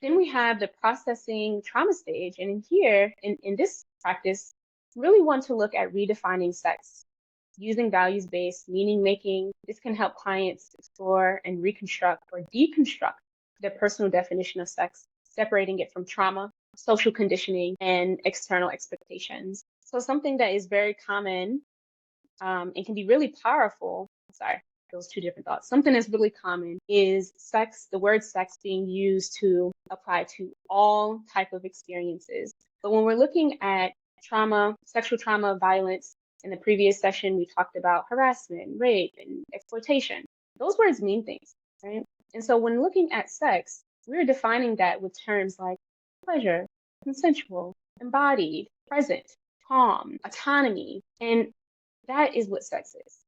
Then we have the processing trauma stage. And in here, in this practice, really want to look at redefining sex using values-based meaning making. This can help clients explore and reconstruct or deconstruct their personal definition of sex, separating it from trauma, social conditioning, and external expectations. So something that is very common and can be really powerful. Sorry, those two different thoughts. Something that's really common is sex, the word sex being used to apply to all type of experiences. But when we're looking at trauma, sexual trauma, violence, in the previous session, we talked about harassment, rape, and exploitation. Those words mean things, right? And so when looking at sex, we're defining that with terms like pleasure, consensual, embodied, present, calm, autonomy, and that is what sex is.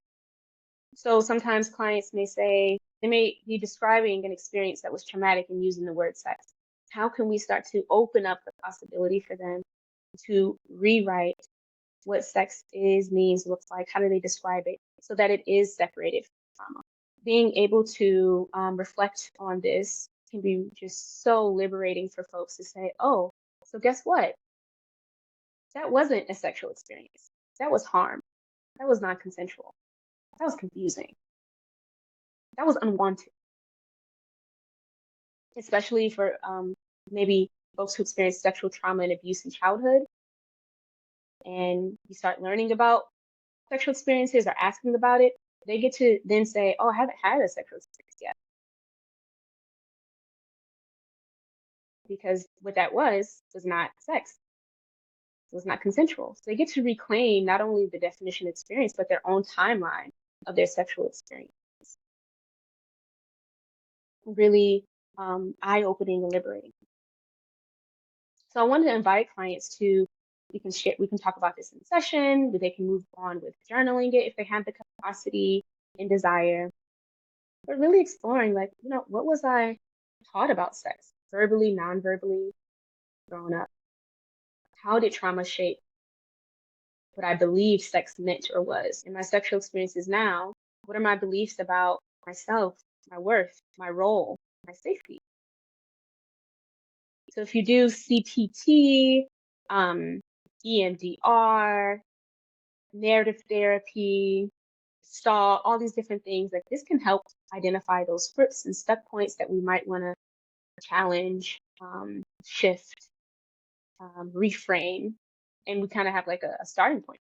So sometimes clients may say, they may be describing an experience that was traumatic and using the word sex. How can we start to open up the possibility for them to rewrite what sex is, means, looks like? How do they describe it so that it is separated from trauma? Being able to reflect on this can be just so liberating for folks to say, oh, so guess what? That wasn't a sexual experience. That was harm. That was non-consensual. That was confusing. That was unwanted. Especially for maybe folks who experience sexual trauma and abuse in childhood. And you start learning about sexual experiences or asking about it, they get to then say, oh, I haven't had a sexual experience yet. Because what that was not sex. It was not consensual. So they get to reclaim not only the definition of experience, but their own timeline of their sexual experience. Really eye-opening and liberating. So I wanted to invite clients to, we can talk about this in session, but they can move on with journaling it if they have the capacity and desire. But really exploring, like, what was I taught about sex, verbally, non-verbally, growing up? How did trauma shape what I believe sex meant or was? In my sexual experiences now, what are my beliefs about myself, my worth, my role, my safety? So if you do CPT, EMDR, narrative therapy, STAL, all these different things, like this can help identify those scripts and stuck points that we might want to challenge, shift, reframe, and we kind of have like a starting point.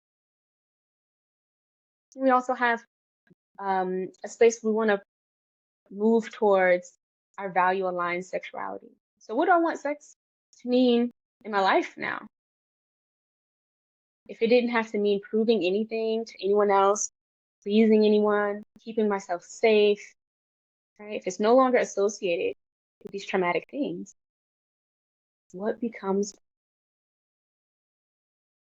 We also have a space we want to move towards our value aligned sexuality. So what do I want sex to mean in my life now? If it didn't have to mean proving anything to anyone else, pleasing anyone, keeping myself safe, right? If it's no longer associated with these traumatic things, what becomes?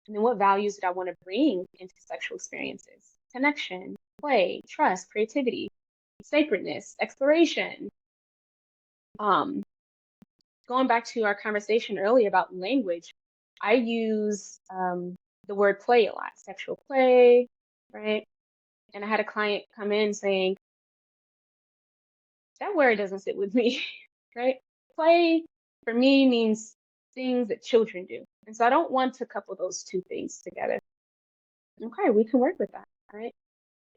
And then what values did I want to bring into sexual experiences? Connection, play, trust, creativity, sacredness, exploration. Going back to our conversation earlier about language, I use the word play a lot, sexual play, right? And I had a client come in saying, that word doesn't sit with me, right? Play for me means things that children do. And so I don't want to couple those two things together. Okay, we can work with that, right?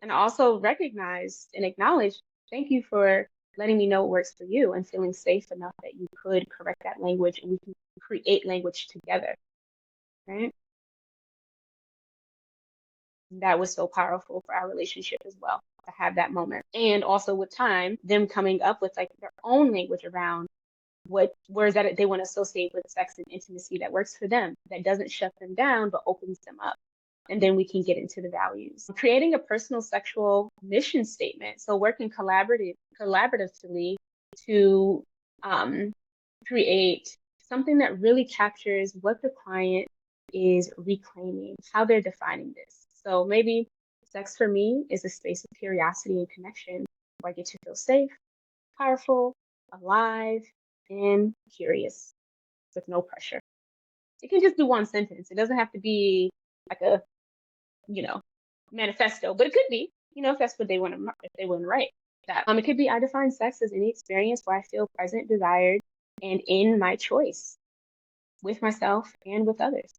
And also recognize and acknowledge, thank you for letting me know what works for you and feeling safe enough that you could correct that language and we can create language together, right? That was so powerful for our relationship as well, to have that moment. And also with time, them coming up with like their own language around what words that they want to associate with sex and intimacy that works for them, that doesn't shut them down, but opens them up. And then we can get into the values. Creating a personal sexual mission statement. So working collaboratively to create something that really captures what the client is reclaiming, how they're defining this. So maybe sex for me is a space of curiosity and connection where I get to feel safe, powerful, alive, and curious with no pressure. It can just be one sentence. It doesn't have to be like a, manifesto, but it could be, if that's what they want to, if they want to write that. It could be, I define sex as any experience where I feel present, desired, and in my choice with myself and with others.